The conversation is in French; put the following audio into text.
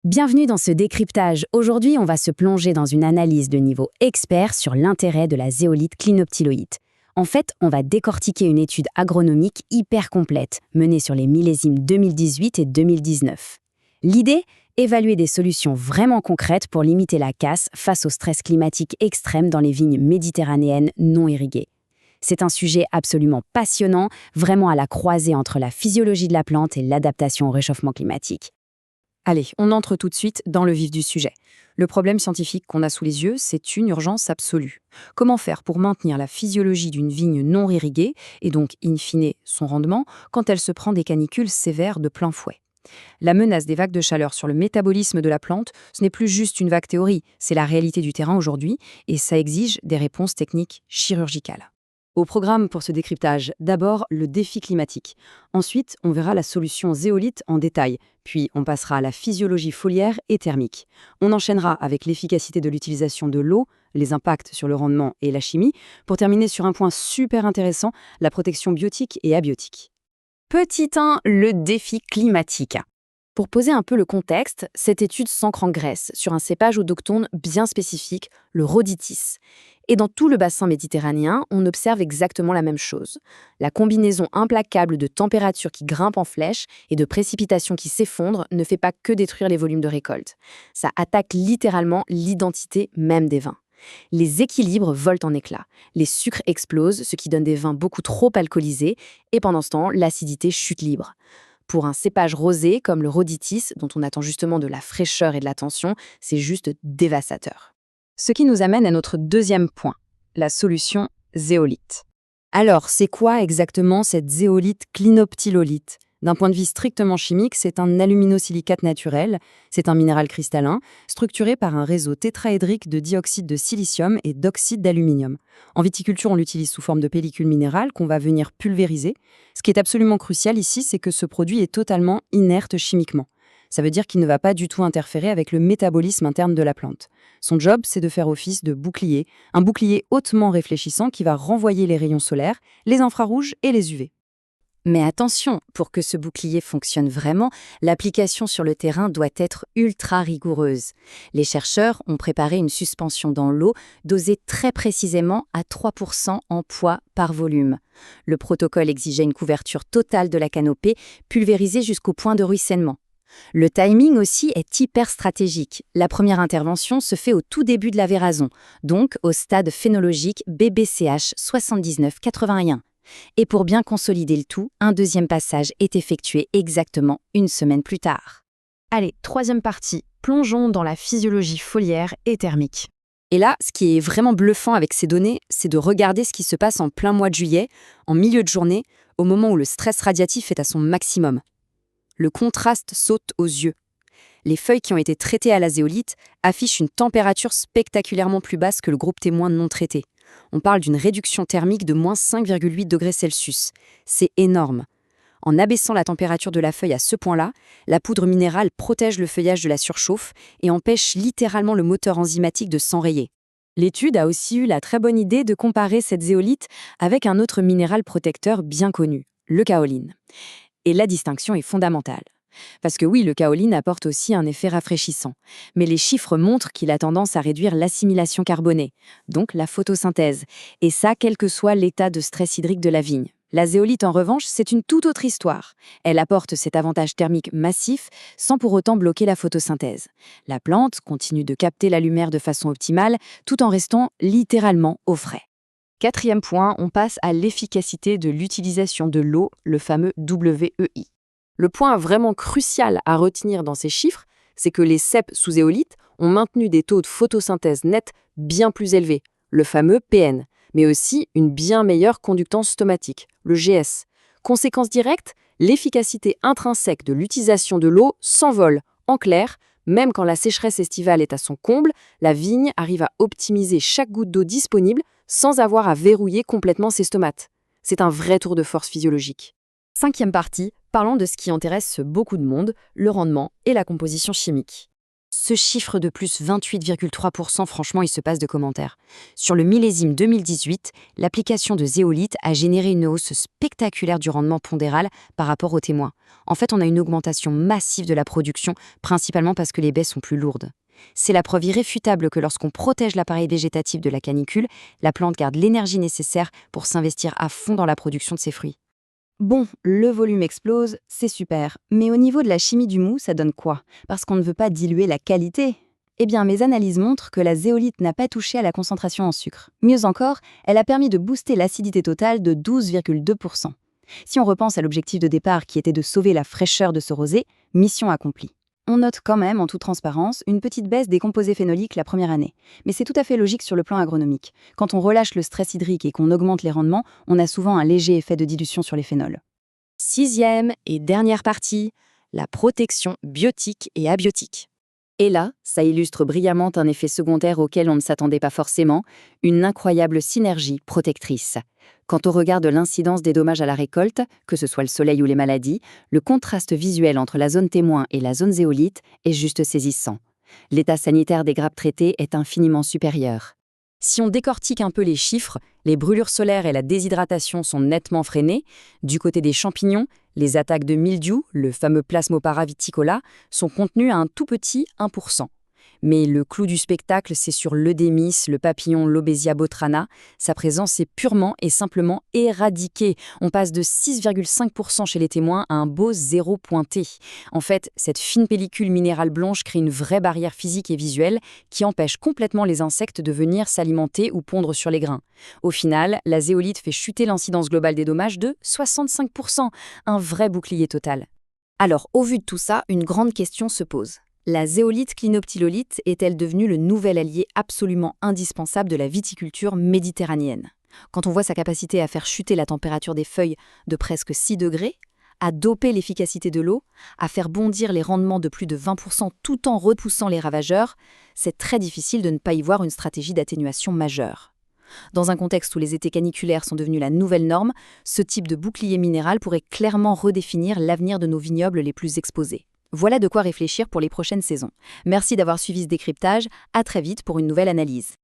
Bienvenue dans ce décryptage. Aujourd'hui, on va se plonger dans une analyse de niveau expert sur l'intérêt de la zéolite clinoptyloïde. En fait, on va décortiquer une étude agronomique hyper complète, menée sur les millésimes 2018 et 2019. L'idée, évaluer des solutions vraiment concrètes pour limiter la casse face au stress climatique extrême dans les vignes méditerranéennes non irriguées. C'est un sujet absolument passionnant, vraiment à la croisée entre la physiologie de la plante et l'adaptation au réchauffement climatique. Allez, on entre tout de suite dans le vif du sujet. Le problème scientifique qu'on a sous les yeux, c'est une urgence absolue. Comment faire pour maintenir la physiologie d'une vigne non irriguée, et donc, in fine, son rendement, quand elle se prend des canicules sévères de plein fouet? La menace des vagues de chaleur sur le métabolisme de la plante, ce n'est plus juste une vague théorie, c'est la réalité du terrain aujourd'hui, et ça exige des réponses techniques chirurgicales. Au programme pour ce décryptage, d'abord le défi climatique. Ensuite, on verra la solution zéolite en détail. Puis, on passera à la physiologie foliaire et thermique. On enchaînera avec l'efficacité de l'utilisation de l'eau, les impacts sur le rendement et la chimie, pour terminer sur un point super intéressant, la protection biotique et abiotique. Petit 1, le défi climatique. Pour poser un peu le contexte, cette étude s'ancre en Grèce, sur un cépage autochtone bien spécifique, le rhoditis. Et dans tout le bassin méditerranéen, on observe exactement la même chose. La combinaison implacable de températures qui grimpent en flèche et de précipitations qui s'effondrent ne fait pas que détruire les volumes de récolte. Ça attaque littéralement l'identité même des vins. Les équilibres volent en éclats. Les sucres explosent, ce qui donne des vins beaucoup trop alcoolisés, et pendant ce temps, l'acidité chute libre. Pour un cépage rosé comme le rhoditis, dont on attend justement de la fraîcheur et de l'attention, c'est juste dévastateur. Ce qui nous amène à notre deuxième point, la solution zéolite. Alors, c'est quoi exactement cette zéolite clinoptylolyte? D'un point de vue strictement chimique, c'est un aluminosilicate naturel, c'est un minéral cristallin, structuré par un réseau tétraédrique de dioxyde de silicium et d'oxyde d'aluminium. En viticulture, on l'utilise sous forme de pellicule minérale qu'on va venir pulvériser. Ce qui est absolument crucial ici, c'est que ce produit est totalement inerte chimiquement. Ça veut dire qu'il ne va pas du tout interférer avec le métabolisme interne de la plante. Son job, c'est de faire office de bouclier, un bouclier hautement réfléchissant qui va renvoyer les rayons solaires, les infrarouges et les UV. Mais attention, pour que ce bouclier fonctionne vraiment, l'application sur le terrain doit être ultra rigoureuse. Les chercheurs ont préparé une suspension dans l'eau dosée très précisément à 3% en poids par volume. Le protocole exigeait une couverture totale de la canopée, pulvérisée jusqu'au point de ruissellement. Le timing aussi est hyper stratégique. La première intervention se fait au tout début de la véraison, donc au stade phénologique BBCH 7981. Et pour bien consolider le tout, un deuxième passage est effectué exactement une semaine plus tard. Allez, troisième partie, plongeons dans la physiologie foliaire et thermique. Et là, ce qui est vraiment bluffant avec ces données, c'est de regarder ce qui se passe en plein mois de juillet, en milieu de journée, au moment où le stress radiatif est à son maximum. Le contraste saute aux yeux. Les feuilles qui ont été traitées à la zéolite affichent une température spectaculairement plus basse que le groupe témoin non traité. On parle d'une réduction thermique de moins 5,8 degrés Celsius. C'est énorme. En abaissant la température de la feuille à ce point-là, la poudre minérale protège le feuillage de la surchauffe et empêche littéralement le moteur enzymatique de s'enrayer. L'étude a aussi eu la très bonne idée de comparer cette zéolite avec un autre minéral protecteur bien connu, le kaoline. Et la distinction est fondamentale. Parce que oui, le kaoline apporte aussi un effet rafraîchissant. Mais les chiffres montrent qu'il a tendance à réduire l'assimilation carbonée, donc la photosynthèse. Et ça, quel que soit l'état de stress hydrique de la vigne. La zéolite, en revanche, c'est une toute autre histoire. Elle apporte cet avantage thermique massif sans pour autant bloquer la photosynthèse. La plante continue de capter la lumière de façon optimale tout en restant littéralement au frais. Quatrième point, on passe à l'efficacité de l'utilisation de l'eau, le fameux WEI. Le point vraiment crucial à retenir dans ces chiffres, c'est que les ceps sous zéolite ont maintenu des taux de photosynthèse nets bien plus élevés, le fameux PN, mais aussi une bien meilleure conductance stomatique, le GS. Conséquence directe, l'efficacité intrinsèque de l'utilisation de l'eau s'envole. En clair, même quand la sécheresse estivale est à son comble, la vigne arrive à optimiser chaque goutte d'eau disponible sans avoir à verrouiller complètement ses stomates. C'est un vrai tour de force physiologique. Cinquième partie, parlons de ce qui intéresse beaucoup de monde, le rendement et la composition chimique. Ce chiffre de plus 28,3%, franchement, il se passe de commentaires. Sur le millésime 2018, l'application de zéolite a généré une hausse spectaculaire du rendement pondéral par rapport aux témoins. En fait, on a une augmentation massive de la production, principalement parce que les baies sont plus lourdes. C'est la preuve irréfutable que lorsqu'on protège l'appareil végétatif de la canicule, la plante garde l'énergie nécessaire pour s'investir à fond dans la production de ses fruits. Bon, le volume explose, c'est super. Mais au niveau de la chimie du mou, ça donne quoi? Parce qu'on ne veut pas diluer la qualité. Eh bien, mes analyses montrent que la zéolite n'a pas touché à la concentration en sucre. Mieux encore, elle a permis de booster l'acidité totale de 12,2%. Si on repense à l'objectif de départ qui était de sauver la fraîcheur de ce rosé, mission accomplie. On note quand même, en toute transparence, une petite baisse des composés phénoliques la première année. Mais c'est tout à fait logique sur le plan agronomique. Quand on relâche le stress hydrique et qu'on augmente les rendements, on a souvent un léger effet de dilution sur les phénols. 6e et dernière partie, la protection biotique et abiotique. Et là, ça illustre brillamment un effet secondaire auquel on ne s'attendait pas forcément, une incroyable synergie protectrice. Quand on regarde l'incidence des dommages à la récolte, que ce soit le soleil ou les maladies, le contraste visuel entre la zone témoin et la zone zéolite est juste saisissant. L'état sanitaire des grappes traitées est infiniment supérieur. Si on décortique un peu les chiffres, les brûlures solaires et la déshydratation sont nettement freinées. Du côté des champignons, les attaques de mildiou, le fameux Plasmopara viticola, sont contenues à un tout petit 1%. Mais le clou du spectacle, c'est sur l'eudémis, le papillon Lobesia botrana. Sa présence est purement et simplement éradiquée. On passe de 6,5% chez les témoins à un beau zéro pointé. En fait, cette fine pellicule minérale blanche crée une vraie barrière physique et visuelle qui empêche complètement les insectes de venir s'alimenter ou pondre sur les grains. Au final, la zéolite fait chuter l'incidence globale des dommages de 65%, un vrai bouclier total. Alors, au vu de tout ça, une grande question se pose. La zéolite clinoptilolite est-elle devenue le nouvel allié absolument indispensable de la viticulture méditerranéenne? Quand on voit sa capacité à faire chuter la température des feuilles de presque 6 degrés, à doper l'efficacité de l'eau, à faire bondir les rendements de plus de 20% tout en repoussant les ravageurs, c'est très difficile de ne pas y voir une stratégie d'atténuation majeure. Dans un contexte où les étés caniculaires sont devenus la nouvelle norme, ce type de bouclier minéral pourrait clairement redéfinir l'avenir de nos vignobles les plus exposés. Voilà de quoi réfléchir pour les prochaines saisons. Merci d'avoir suivi ce décryptage. À très vite pour une nouvelle analyse.